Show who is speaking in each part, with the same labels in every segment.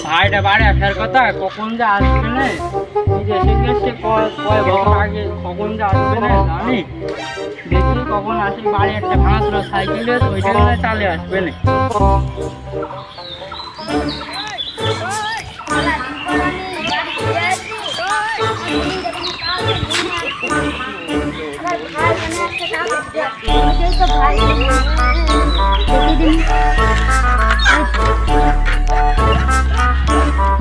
Speaker 1: ভাইটা বাড়ি আসার কথা, কখন যে আসবে না এসে গেছে কয় বছর আগে, কখন যে আসবে না জানি। দেখি কখন আসে, বাড়ি একটা ভাঙা সাইকেলে ওইটা চালে আসবে না।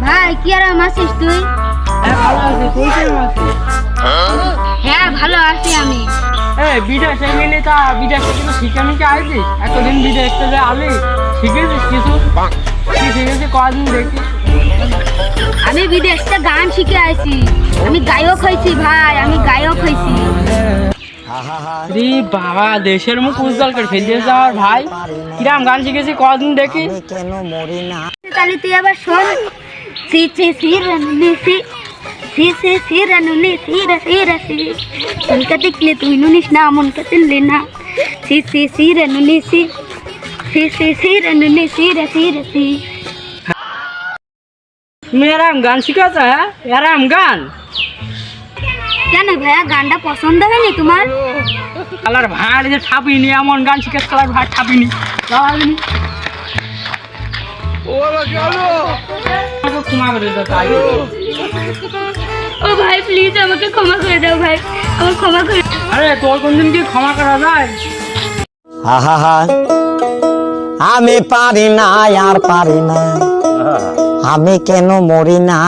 Speaker 2: ভাই কি আরাম আছিস তুই?
Speaker 1: হ্যাঁ ভালো আছি, তুই কেমন আছিস?
Speaker 2: হ্যাঁ ভালো আছি আমি।
Speaker 1: বিদেশে গেলি তা বিদেশে কিছু শিখে নিতে আইছিস? এতদিন বিদেশ থেকে আলি, শিখেছিস কিছু? কি শিখেছিস কদিন দেখি?
Speaker 2: আমি বিদেশ থেকে গান শিখে আইছি। আমি গায়ক হয়েছি ভাই, আমি গায়ক হয়েছি।
Speaker 1: রে বাবা, দেশের মুখ উজ্জ্বল করে ফেলতে যাওয়ার ভাই, কিরাম গান শিখেছি কদিন দেখি?
Speaker 2: তাহলে তুই আবার শোন। সি সি সি রানুনি সি সি সি সি রানুনি সি রা সি রা সি মনকা দেখলে তুই নুনিস না, মনকা চিনলি না। সি সি সি রানুনি সি সি সি সি রানুনি সি রা সি রা সি।
Speaker 1: তুমি এরাম গান শিখাচ্ছ? হ্যাঁ এরাম গান?
Speaker 2: কেন ভাইয়া, গানটা পছন্দ হয়নি তোমার?
Speaker 1: কালার ভাই যে ছাপিনি, এমন গান শিখে কালার ভাই ছাপিনি। ক্ষমা করে দাও তাই।
Speaker 2: ও ভাই প্লিজ আমাকে ক্ষমা করে দাও ভাই, আমার ক্ষমা করে।
Speaker 1: আরে তোর কোনদিন কি ক্ষমা করা যায়?
Speaker 3: আমি পারি না, আর পারি না, আমি কেন মরি না।